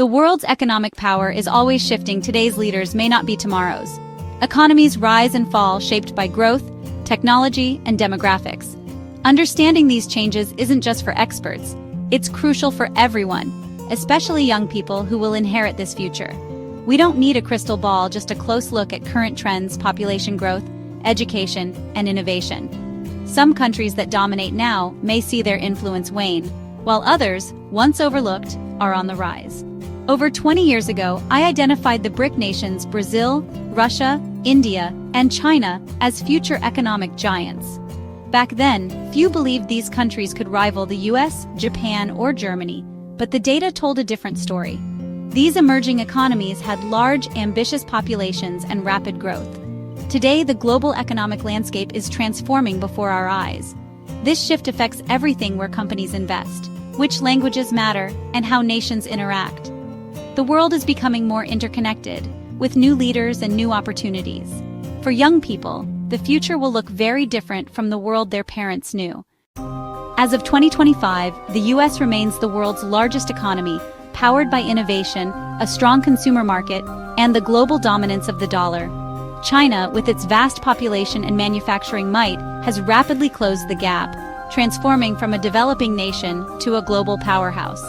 The world's economic power is always shifting. Today's leaders may not be tomorrow's. Economies rise and fall, shaped by growth, technology, and demographics. Understanding these changes isn't just for experts. It's crucial for everyone, especially young people who will inherit this future. We don't need a crystal ball, just a close look at current trends, population growth, education, and innovation. Some countries that dominate now may see their influence wane, while others, once overlooked, are on the rise. Over 20 years ago, I identified the BRIC nations Brazil, Russia, India, and China as future economic giants. Back then, few believed these countries could rival the US, Japan, or Germany, but the data told a different story. These emerging economies had large, ambitious populations and rapid growth. Today, the global economic landscape is transforming before our eyes. This shift affects everything where companies invest, which languages matter, and how nations interact. The world is becoming more interconnected, with new leaders and new opportunities. For young people, the future will look very different from the world their parents knew. As of 2025, the US remains the world's largest economy, powered by innovation, a strong consumer market, and the global dominance of the dollar. China, with its vast population and manufacturing might, has rapidly closed the gap, transforming from a developing nation to a global powerhouse.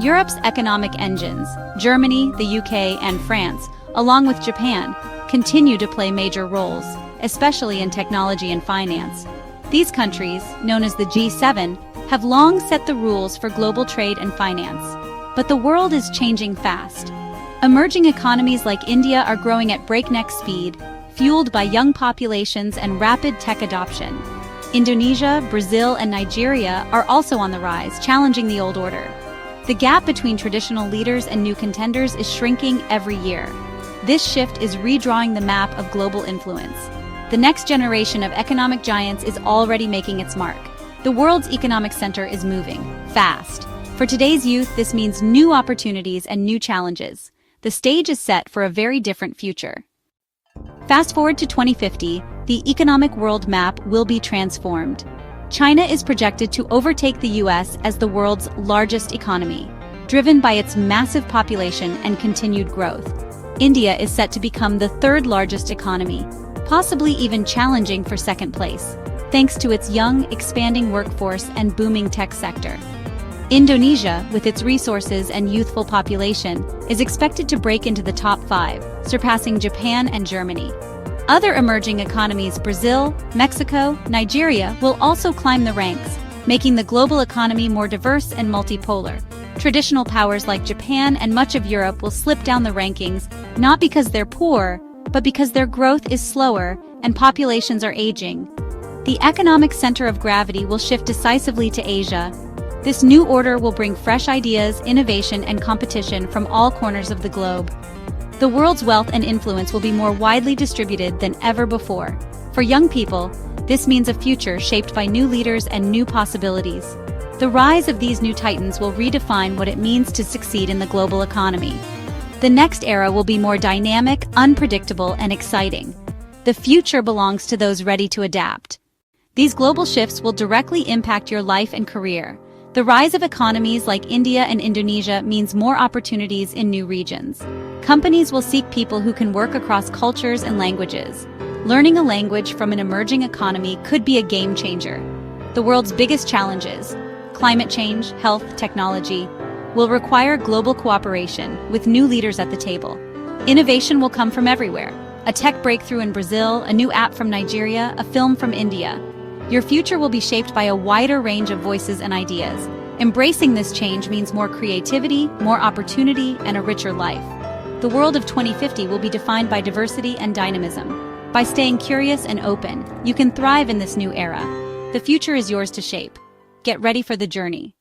Europe's economic engines, Germany, the UK, and France, along with Japan, continue to play major roles, especially in technology and finance. These countries, known as the G7, have long set the rules for global trade and finance. But the world is changing fast. Emerging economies like India are growing at breakneck speed, fueled by young populations and rapid tech adoption. Indonesia, Brazil, and Nigeria are also on the rise, challenging the old order. The gap between traditional leaders and new contenders is shrinking every year. This shift is redrawing the map of global influence. The next generation of economic giants is already making its mark. The world's economic center is moving fast. For today's youth, this means new opportunities and new challenges. The stage is set for a very different future. Fast forward to 2050, the economic world map will be transformed. China is projected to overtake the US as the world's largest economy, driven by its massive population and continued growth. India is set to become the third largest economy, possibly even challenging for second place, thanks to its young, expanding workforce and booming tech sector. Indonesia, with its resources and youthful population, is expected to break into the top 5, surpassing Japan and Germany. Other emerging economies, Brazil, Mexico, Nigeria, will also climb the ranks, making the global economy more diverse and multipolar. Traditional powers like Japan and much of Europe will slip down the rankings, not because they're poor, but because their growth is slower and populations are aging. The economic center of gravity will shift decisively to Asia. This new order will bring fresh ideas, innovation, and competition from all corners of the globe. The world's wealth and influence will be more widely distributed than ever before. For young people, this means a future shaped by new leaders and new possibilities. The rise of these new titans will redefine what it means to succeed in the global economy. The next era will be more dynamic, unpredictable, and exciting. The future belongs to those ready to adapt. These global shifts will directly impact your life and career. The rise of economies like India and Indonesia means more opportunities in new regions. Companies will seek people who can work across cultures and languages. Learning a language from an emerging economy could be a game changer. The world's biggest challenges, climate change, health, technology, will require global cooperation with new leaders at the table. Innovation will come from everywhere. A tech breakthrough in Brazil, a new app from Nigeria, a film from India. Your future will be shaped by a wider range of voices and ideas. Embracing this change means more creativity, more opportunity, and a richer life. The world of 2050 will be defined by diversity and dynamism. By staying curious and open, you can thrive in this new era. The future is yours to shape. Get ready for the journey.